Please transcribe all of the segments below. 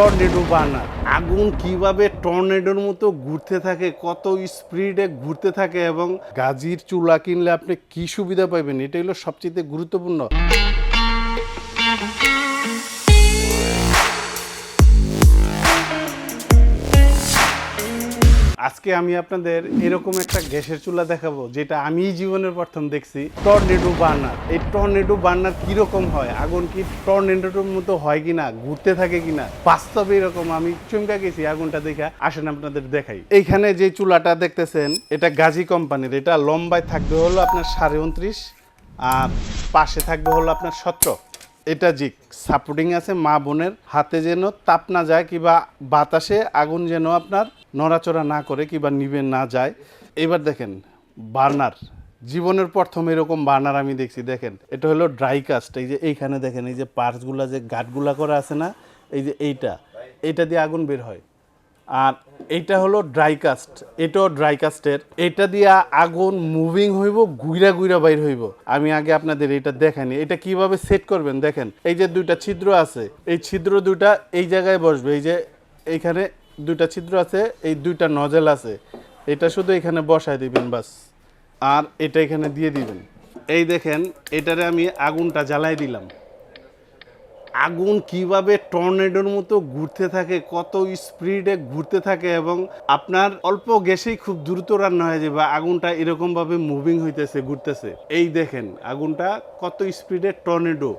Tornado burner. আগুন কিভাবে টর্নেডোর মতো ঘুরতে থাকে, কত স্পিডে ঘুরতে থাকে এবং গাজির চুলা কিনলে আপনি কি সুবিধা পাবেন, এটা হলো সবচেয়ে গুরুত্বপূর্ণ। আজকে আমি আপনাদের এরকম একটা গ্যাসের চুলা দেখাবো যেটা আমি জীবনের প্রথম দেখছি, টর্নেডো বার্নার। এই টর্নেডো বার্নার কিরকম হয়, আগুন কি টর্নেডোর মতো হয় কিনা, ঘুরতে থাকে কিনা, বাস্তবে এরকম আমি চমকে গেছি আগুনটা দেখা। আসেন আপনাদের দেখাই। এইখানে যে চুলাটা দেখতেছেন এটা গাজী কোম্পানির। এটা লম্বায় থাকবে হলো আপনার 29.5 আর পাশে থাকবে হলো আপনার 17। এটা জিক সাপোর্টিং আছে, মা বোনের হাতে যেন তাপ না যায় কিংবা বাতাসে আগুন যেন আপনার নড়াচড়া না করে কিংবা নিভে না যায়। এবার দেখেন বার্নার, জীবনের প্রথম এরকম বার্নার আমি দেখছি। দেখেন এটা হলো ড্রাই কাস্ট। এই যে এইখানে দেখেন এই যে পার্টসগুলা যে গাঁটগুলা করা আছে না, এই যে এইটা দিয়ে আগুন বের হয়। আর এইটা হলো ড্রাই কাস্ট, এটাও ড্রাই কাস্টের। এটা দিয়ে আগুন মুভিং হইব, গুইরা গুইরা বাইর হইব। আমি আগে আপনাদের এটা দেখাইনি। এটা কিভাবে সেট করবেন দেখেন, এই যে দুইটা ছিদ্র আছে, এই ছিদ্র দুইটা এই জায়গায় বসবে। এই যে এইখানে দুইটা ছিদ্র আছে, এই দুইটা নজেল আছে, এটা শুধু এখানে বসায় দিবেন বাস। আর এটা এখানে দিয়ে দিবেন। এই দেখেন এটারে আমি আগুনটা জ্বালাই দিলাম। আগুন কিভাবে টর্নেডোর মতো ঘুরতে থাকে, কত স্পিডে ঘুরতে থাকে এবং আপনার অল্প গ্যাসেই খুব দ্রুত রান্না হয়ে যাবে। আগুনটা এরকমভাবে মুভিং হইতেছে, ঘুরতেছে। এই দেখেন আগুনটা কত স্পিডে টর্নেডো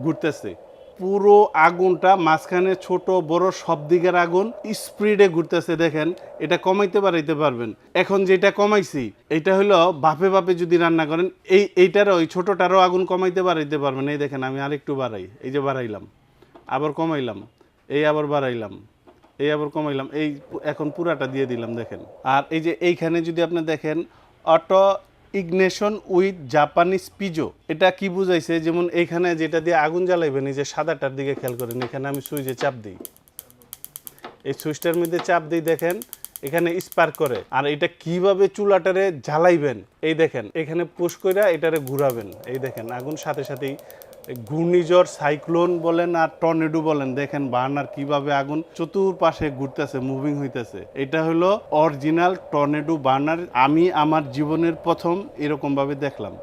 ঘুরতেছে। পুরো আগুনটা মাঝখানে ছোট বড় সব দিকের আগুন স্পিডে ঘুরতেছে। দেখেন এটা কমাইতে পারবেন। এখন যেটা কমাইছি এটা হলো বাপে বাপে যদি রান্না করেন, এইটারও ওই ছোটটারও আগুন কমাইতে পারবেন। এই দেখেন আমি আরেকটু বাড়াই, এই যে বাড়াইলাম, আবার কমাইলাম, এই আবার বাড়াইলাম, এই আবার কমাইলাম, এই এখন পুরাটা দিয়ে দিলাম দেখেন। আর এই যে এইখানে যদি আপনি দেখেন অটো ইগনেশন উইথ জাপানিজ পিজো, এটা কি বুঝাইছে, যেমন এইখানে যেটা দিয়ে আগুন জ্বালাইবেন, এই যে সাদাটার দিকে খেয়াল করেন, এখানে আমি সুইচে চাপ দিই, এই সুইচটার মধ্যে চাপ দিই, দেখেন এখানে স্পার্ক করে। আর এটা কিভাবে চুলাটারে জ্বালাইবেন, এই দেখেন এখানে পুশ কইরা এটারে ঘুরাবেন, এই দেখেন আগুন সাথে সাথেই। ঘূর্ণিঝড়, সাইক্লোন বলেন আর টর্নেডো বলেন, দেখেন বার্নার কিভাবে আগুন চতুর্পাশে ঘুরতেছে, মুভিং হইতেছে। এটা হলো অরিজিনাল টর্নেডো বার্নার। আমি আমার জীবনের প্রথম এরকম ভাবে দেখলাম।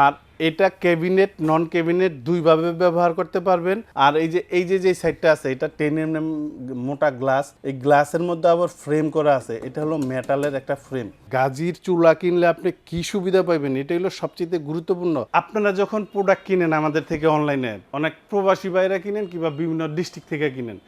আর এটা ক্যাবিনেট নন ক্যাবিনেট দুইভাবে ব্যবহার করতে পারবেন। আর এই যে সাইডটা আছে, এটা 10 mm মোটা গ্লাস, এই গ্লাসের মধ্যে আবার ফ্রেম করা আছে। এটা হলো মেটালের একটা ফ্রেম। গাজির চুলা কিনলে আপনি কি সুবিধা পাবেন, এটা হলো সবচেয়ে গুরুত্বপূর্ণ। আপনারা যখন প্রোডাক্ট কিনেন আমাদের থেকে অনলাইনে, অনেক প্রবাসী ভাইরা কিনেন কিংবা বিভিন্ন ডিস্ট্রিক্ট থেকে কিনেন,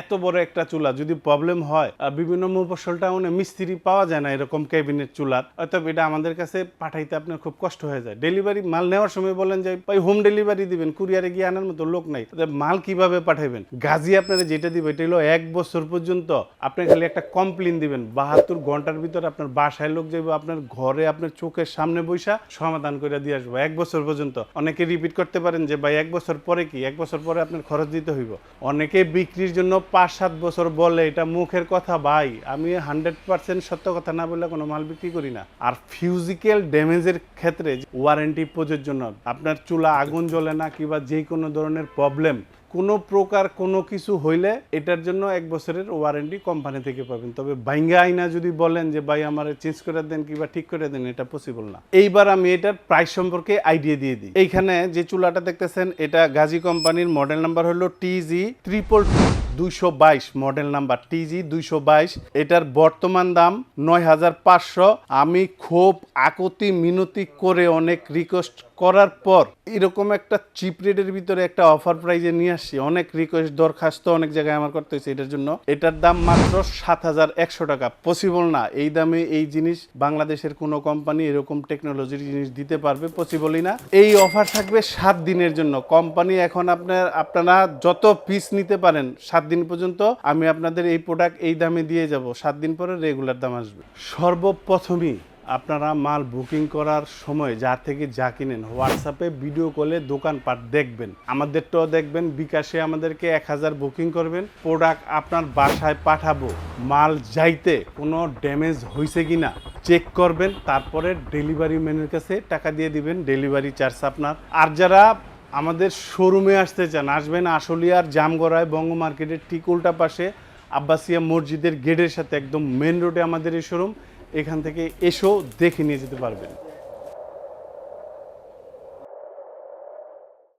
এত বড় একটা চুলা যদি প্রবলেম হয়, বিভিন্ন মফস্বল টাউনে মিস্ত্রি পাওয়া যায় না এরকম ক্যাবিনেট চুলার, অতএব এটা আমাদের কাছে পাঠাইতে আপনার খুব কষ্ট হয়ে যায়। ডেলিভারি মাল নেওয়ার সময় বলেন যে ভাই হোম ডেলিভারি দিবেন, কুরিয়ারে গিয়ে আনার মতো লোক নাই, মাল কিভাবে পাঠাবেন। গাজি আপনারা যেটা দিবে এটা হলো 1 বছর পর্যন্ত আপনি খালি একটা কমপ্লেন দিবেন, 72 ঘন্টার ভিতর আপনার বাসায় লোক যাইব, আপনার ঘরে আপনার চোখের সামনে বৈশা সমাধান করে দিয়ে আসবো 1 বছর পর্যন্ত। অনেকে রিপিট করতে পারেন যে ভাই 1 বছর পরে কি, 1 বছর পরে আপনার খরচ দিতে হইব। অনেকে বিক্রির জন্য 5-7 বছর বলে, এটা মুখের কথা ভাই, আমি 100% সত্য কথা না বললে কোনো মাল বিক্রি করি না। আর ফিজিক্যাল ড্যামেজের ক্ষেত্রে ওয়ারেন্টি প্রযোজ্য নয়। আপনার চুলা আগুন জ্বলে না কিংবা যে কোনো ধরনের প্রবলেম, কোনো প্রকার কোনো কিছু হইলে এটার জন্য 1 বছরের ওয়ারেন্টি কোম্পানি থেকে পাবেন। তবে বাইঙ্গা আইনা যদি বলেন যে ভাই আমার চেঞ্জ করে দেন কিংবা ঠিক করে দেন, এটা পসিবল না। এইবার আমি এটার প্রাইস সম্পর্কে আইডিয়া দিয়ে দিই। এইখানে যে চুলাটা দেখতেছেন এটা গাজী কোম্পানির, মডেল নাম্বার হলো TG222 মডেল নাম্বার TG222। এটার বর্তমান দাম 9,500। আমি খুব আকতি মিনতি করে অনেক রিকোয়েস্ট করার পর এরকম একটা চিপ রেটের ভিতরে একটা অফার প্রাইজে নিয়ে আসছি। অনেক রিকোয়েস্ট দরখাস্ত অনেক জায়গায় আমার করতে হয়েছে এটার জন্য। এটার দাম মাত্র 7,100 টাকা। পসিবল না এই দামে এই জিনিস বাংলাদেশের কোনো কোম্পানি এরকম টেকনোলজির জিনিস দিতে পারবে, পসিবলই না। এই অফার থাকবে 7 দিনের জন্য। কোম্পানি এখন আপনারা যত পিস নিতে পারেন 7 দিন পর্যন্ত আমি আপনাদের এই প্রোডাক্ট এই দামে দিয়ে যাব। 7 দিন পরে রেগুলার দাম আসবে। সর্বপ্রথমই আপনারা মাল বুকিং করার সময় যার থেকে যা কিনেন হোয়াটসঅ্যাপে ভিডিও কলে দোকানপাট দেখবেন, আমাদেরটাও দেখবেন, বিকাশে আমাদেরকে 1000 বুকিং করবেন, প্রোডাক্ট আপনার বাসায় পাঠাবো। মাল যাইতে কোনো ড্যামেজ হয়েছে কিনা চেক করবেন, তারপরে ডেলিভারি ম্যানের কাছে টাকা দিয়ে দিবেন, ডেলিভারি চার্জ আপনার। আর যারা আমাদের শোরুমে আসতে চান, আসবেন আশুলিয়ার জামগড়ায় বঙ্গ মার্কেটের ঠিক উল্টা পাশে আব্বাসিয়া মসজিদের গেটের সাথে একদম মেন রোডে আমাদের এই শোরুম। এখান থেকে এসেও দেখে নিয়ে যেতে পারবেন।